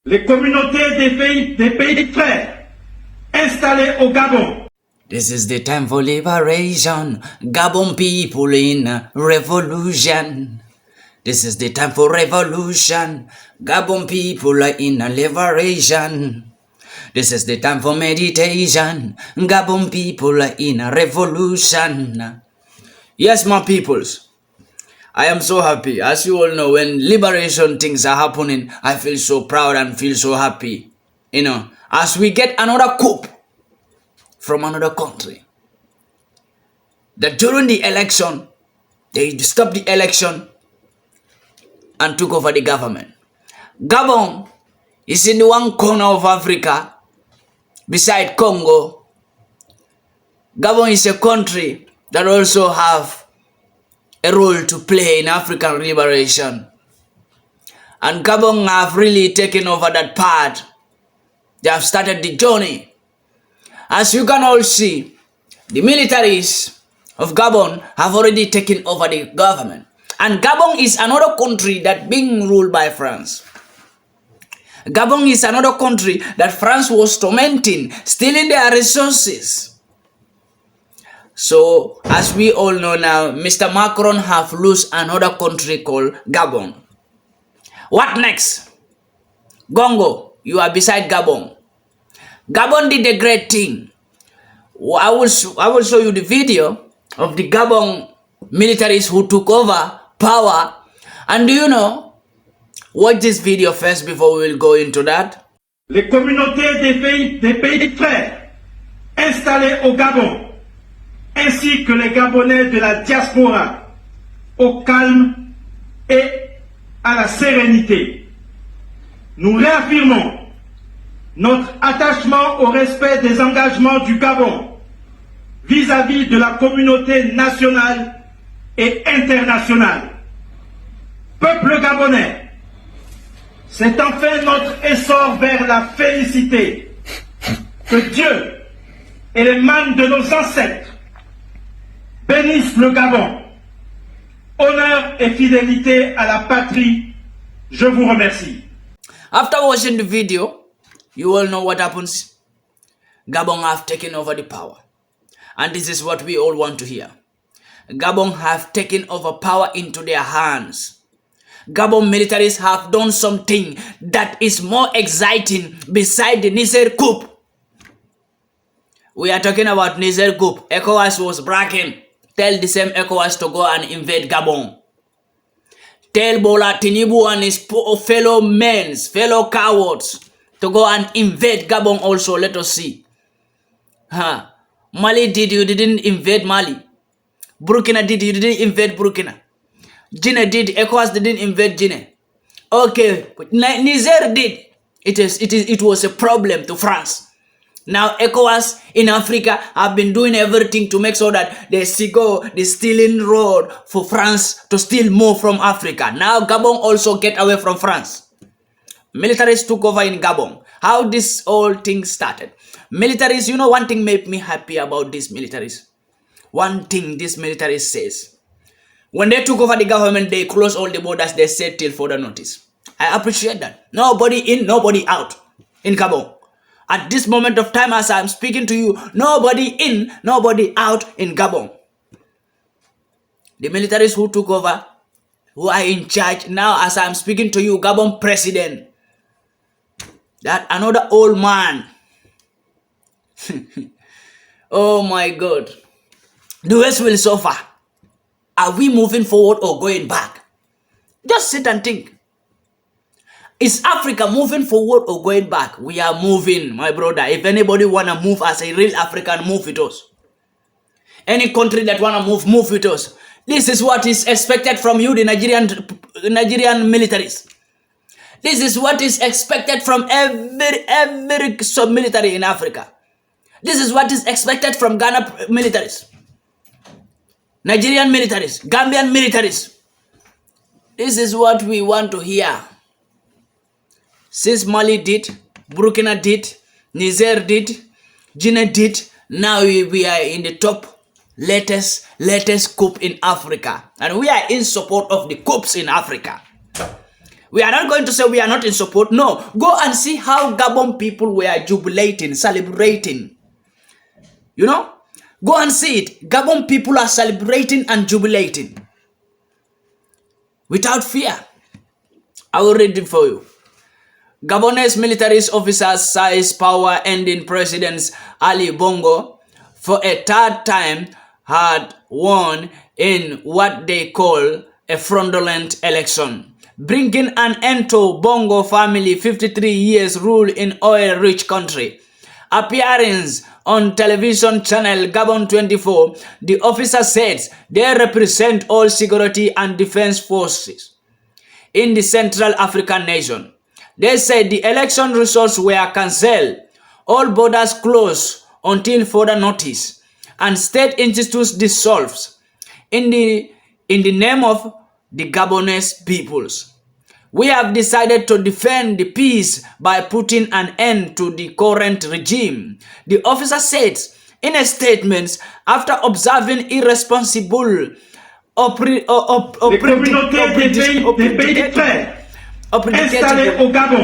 les communautés des pays frères installés au Gabon. This is the time for liberation, Gabon people in revolution. This is the time for revolution, Gabon people are in liberation. This is the time for meditation, Gabon people are in a revolution. Yes, my peoples, I am so happy. As you all know, when liberation things are happening, I feel so proud and feel so happy. You know, as we get another coup from another country, that during the election, they stopped the election and took over the government. Gabon is in the one corner of Africa beside Congo. Gabon is a country that also have a role to play in African liberation. And Gabon have really taken over that part. They have started the journey. As you can all see, the militaries of Gabon have already taken over the government. And Gabon is another country that being ruled by France. Gabon is another country that France was tormenting, stealing their resources. So, as we all know now, Mr. Macron have lost another country called Gabon. What next? Congo, you are beside Gabon. Gabon did a great thing. I will show you the video of the Gabon militaries who took over power. And do you know, watch this video first before we will go into that. Les communautés des pays frères installés au Gabon, ainsi que les Gabonais de la diaspora, au calme et à la sérénité. Nous réaffirmons notre attachement au respect des engagements du Gabon vis-à-vis de la communauté nationale et internationale. Peuple gabonais, c'est enfin notre essor vers la félicité. Que Dieu et les mânes de nos ancêtres bénissent le Gabon. Honneur et fidélité à la patrie. Je vous remercie. After watching the video, you all know what happens. Gabon have taken over the power. And this is what we all want to hear. Gabon have taken over power into their hands. Gabon militaries have done something that is more exciting beside the Niger coup. We are talking about Niger coup. ECOWAS was bragging. Tell the same ECOWAS to go and invade Gabon. Tell Bola Tinubu and his fellow men, fellow cowards to go and invade Gabon also. Let us see. Mali did, you didn't invade Mali. Burkina did, you didn't invade Burkina. Guinea did, ECOWAS didn't invade Guinea. Okay, but Niger did. It was a problem to France. Now ECOWAS in Africa have been doing everything to make sure that they go the stealing road for France to steal more from Africa. Now Gabon also get away from France. Militaries took over in Gabon. How this whole thing started. Militaries, you know, one thing made me happy about these militaries. One thing this military says. When they took over the government, they closed all the borders. They said till further notice. I appreciate that. Nobody in, nobody out in Gabon. At this moment of time, as I'm speaking to you, nobody in, nobody out in Gabon. The militaries who took over, who are in charge now, as I'm speaking to you, Gabon president, that another old man. Oh my God. The West will suffer. Are we moving forward or going back? Just sit and think. Is Africa moving forward or going back? We are moving, my brother. If anybody want to move as a real African, move with us. Any country that want to move with us. This is what is expected from you, the Nigerian militaries. This is what is expected from every sub-military in Africa. This is what is expected from Ghana militaries. Nigerian militaries, Gambian militaries. This is what we want to hear. Since Mali did, Burkina did, Niger did, Guinea did, now we are in the top latest coup in Africa. And we are in support of the coups in Africa. We are not going to say we are not in support. No, go and see how Gabon people were jubilating, celebrating. You know, go and see it. Gabon people are celebrating and jubilating without fear. I will read it for you. Gabonese military officers seized power, ending President Ali Bongo for a third time had won in what they call a fraudulent election, bringing an end to Bongo family 53 years rule in oil-rich country. Appearing on television channel Gabon 24, the officer said they represent all security and defense forces in the Central African nation. They said the election results were cancelled, all borders closed until further notice, and state institutes dissolved in the name of the Gabonese peoples. We have decided to defend the peace by putting an end to the current regime, the officer said in a statement after observing irresponsible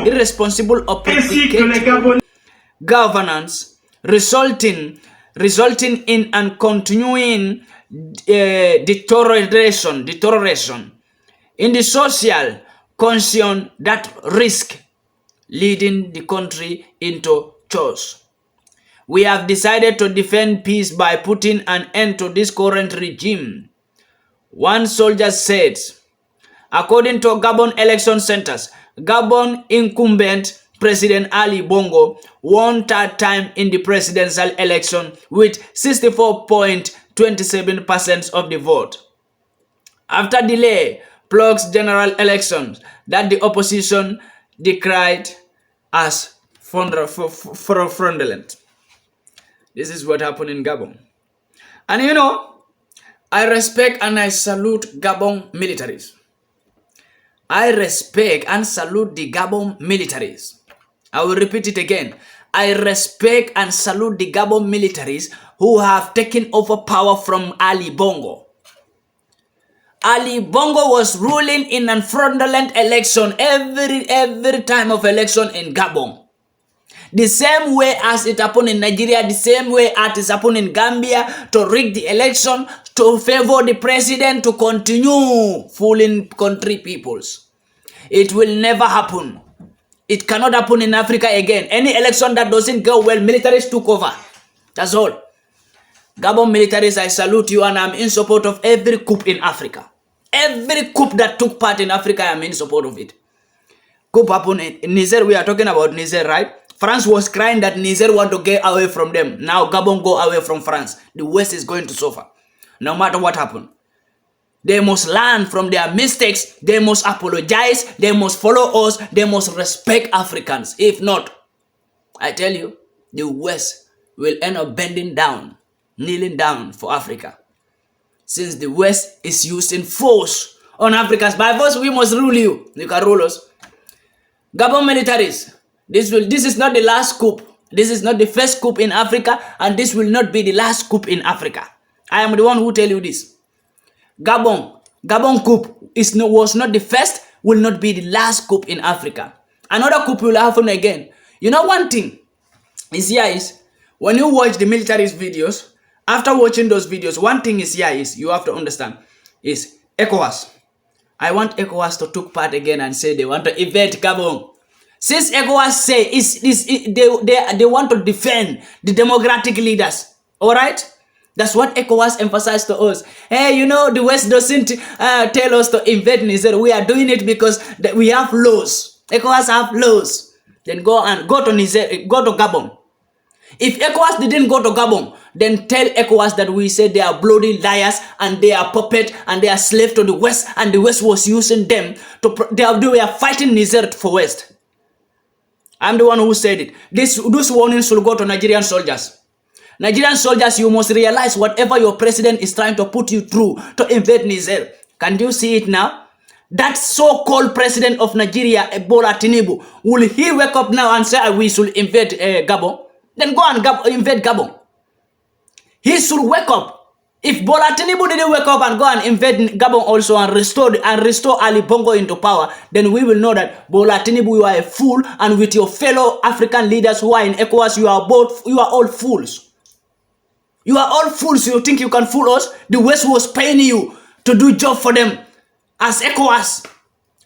irresponsible governance resulting in and continuing deterioration in the social condition that risk leading the country into chaos. We have decided to defend peace by putting an end to this current regime, one soldier said. According to Gabon election centers, Gabon incumbent President Ali Bongo won third time in the presidential election with 64.27% of the vote. After delay, plugs general elections that the opposition decried as fraudulent. This is what happened in Gabon. And you know, I respect and I salute Gabon militaries. I respect and salute the Gabon militaries. I will repeat it again. I respect and salute the Gabon militaries who have taken over power from Ali Bongo. Ali Bongo was ruling in a fraudulent election every time of election in Gabon. The same way as it happened in Nigeria, the same way as it happened in Gambia, to rig the election, to favor the president, to continue fooling country peoples. It will never happen. It cannot happen in Africa again. Any election that doesn't go well, militaries took over. That's all. Gabon militaries, I salute you, and I'm in support of every coup in Africa. Every coup that took part in Africa, I'm in support of it. Coup happened in Niger. We are talking about Niger, right? France was crying that Niger want to get away from them. Now Gabon go away from France. The West is going to suffer. No matter what happened. They must learn from their mistakes. They must apologize. They must follow us. They must respect Africans. If not, I tell you, the West will end up bending down, kneeling down for Africa. Since the West is using force on Africans. By force, we must rule you. You can rule us. Gabon militaries. This is not the last coup. This is not the first coup in Africa, and this will not be the last coup in Africa. I am the one who tell you this. Gabon coup was not the first, will not be the last coup in Africa. Another coup will happen again. You know one thing is here is, when you watch the military's videos, after watching those videos, one thing is here is, you have to understand, is ECOWAS. I want ECOWAS to take part again and say they want to invade Gabon. Since ECOWAS say they want to defend the democratic leaders, all right? That's what ECOWAS emphasized to us. Hey, you know, the West doesn't tell us to invade Niger. We are doing it because we have laws. ECOWAS have laws. Then go to Niger, go to Gabon. If ECOWAS didn't go to Gabon, then tell ECOWAS that we said they are bloody liars and they are puppet and they are slave to the West, and the West was using them to they were fighting Niger for West. I'm the one who said it. This warning should go to Nigerian soldiers. Nigerian soldiers, you must realize whatever your president is trying to put you through to invade Niger. Can you see it now? That so-called president of Nigeria, Bola Tinubu, will he wake up now and say we should invade Gabon? Then go and invade Gabon. He should wake up. If Bola Tinubu didn't wake up and go and invade Gabon also and restore Ali Bongo into power, then we will know that Bola Tinubu, you are a fool, and with your fellow African leaders who are in ECOWAS, you are all fools. You are all fools. You think you can fool us? The West was paying you to do job for them as ECOWAS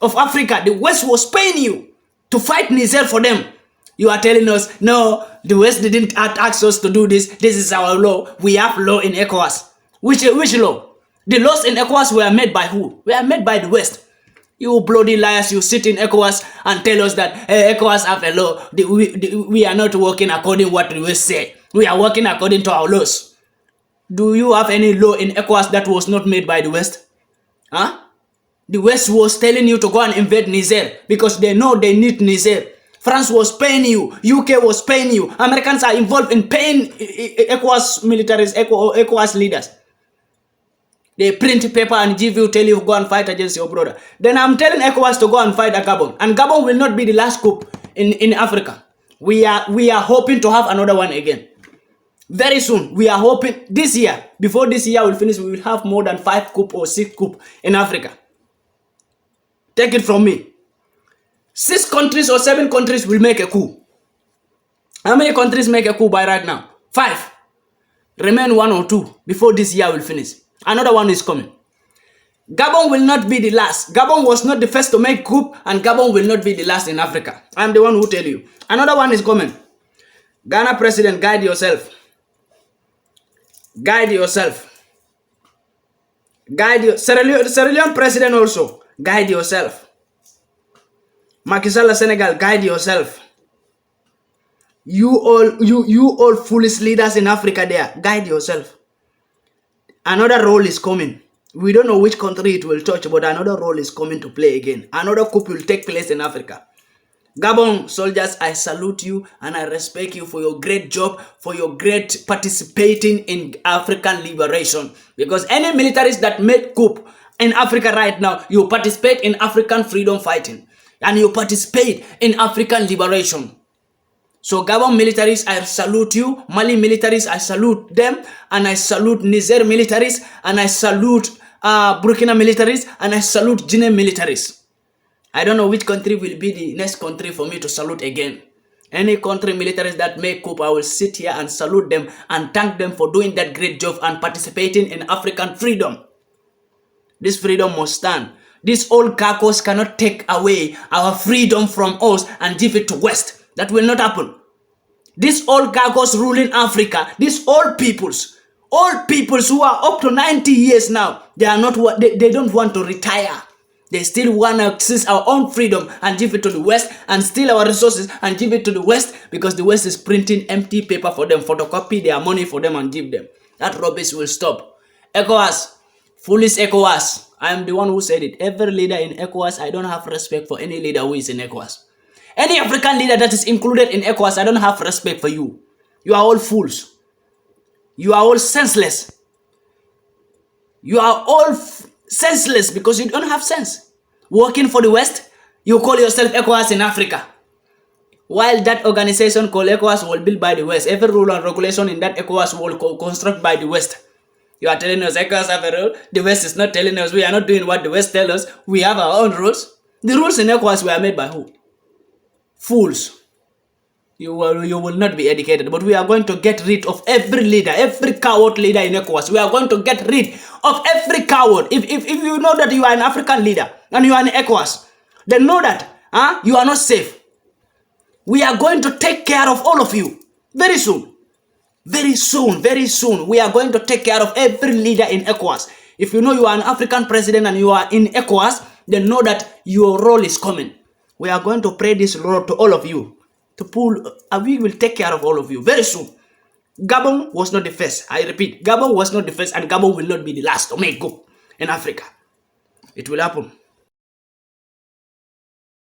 of Africa. The West was paying you to fight Niger for them. You are telling us, no, the West didn't ask us to do this. This is our law. We have law in ECOWAS. Which law? The laws in ECOWAS were made by who? They are made by the West. You bloody liars, you sit in ECOWAS and tell us that ECOWAS have a law. We are not working according to what the West say. We are working according to our laws. Do you have any law in ECOWAS that was not made by the West? Huh? The West was telling you to go and invade Niger because they know they need Niger. France was paying you. UK was paying you. Americans are involved in paying ECOWAS militaries, ECOWAS leaders. They print paper and give you, tell you go and fight against your brother. Then I'm telling ECOWAS to go and fight at Gabon. And Gabon will not be the last coup in Africa. We are hoping to have another one again. Very soon. We are hoping this year, before this year will finish, we will have more than 5 coup or 6 coup in Africa. Take it from me. 6 countries or 7 countries will make a coup. How many countries make a coup by right now? 5. Remain 1 or 2 before this year will finish. Another one is coming. Gabon will not be the last. Gabon was not the first to make coup, and Gabon will not be the last in Africa. I'm the one who tell you. Another one is coming. Ghana president, guide yourself. Guide yourself. Sierra Leone president also, guide yourself. Macky Sall Senegal, guide yourself. You all foolish leaders in Africa there, guide yourself. Another role is coming. We don't know which country it will touch, but another role is coming to play again. Another coup will take place in Africa. Gabon soldiers, I salute you and I respect you for your great job, for your great participating in African liberation. Because any militaries that make coup in Africa right now, you participate in African freedom fighting. And you participate in African liberation. So Gabon militaries, I salute you. Mali militaries, I salute them. And I salute Niger militaries. And I salute Burkina militaries. And I salute Guinea militaries. I don't know which country will be the next country for me to salute again. Any country militaries that make coup, I will sit here and salute them and thank them for doing that great job and participating in African freedom. This freedom must stand. These old carcass cannot take away our freedom from us and give it to West. That will not happen. These old carcass ruling Africa, these old peoples who are up to 90 years now, they don't want to retire. They still want to seize our own freedom and give it to the West and steal our resources and give it to the West because the West is printing empty paper for them, photocopy their money for them and give them. That rubbish will stop. ECOWAS, foolish ECOWAS. I am the one who said it. Every leader in ECOWAS, I don't have respect for any leader who is in ECOWAS. Any African leader that is included in ECOWAS, I don't have respect for you. You are all fools. You are all senseless. You are all senseless because you don't have sense. Working for the West, you call yourself ECOWAS in Africa. While that organization called ECOWAS was built by the West, every rule and regulation in that ECOWAS was constructed by the West. You are telling us ECOWAS have a rule. The West is not telling us. We are not doing what the West tells us. We have our own rules. The rules in ECOWAS were made by who? Fools. You will not be educated. But we are going to get rid of every leader, every coward leader in ECOWAS. We are going to get rid of every coward. If you know that you are an African leader and you are in ECOWAS, then know that you are not safe. We are going to take care of all of you very soon. Very soon, very soon. We are going to take care of every leader in ECOWAS. If you know you are an African president and you are in ECOWAS, then know that your role is coming. We are going to pray this role to all of you. We will take care of all of you very soon. Gabon was not the first. I repeat, Gabon was not the first and Gabon will not be the last to make coup in Africa. It will happen.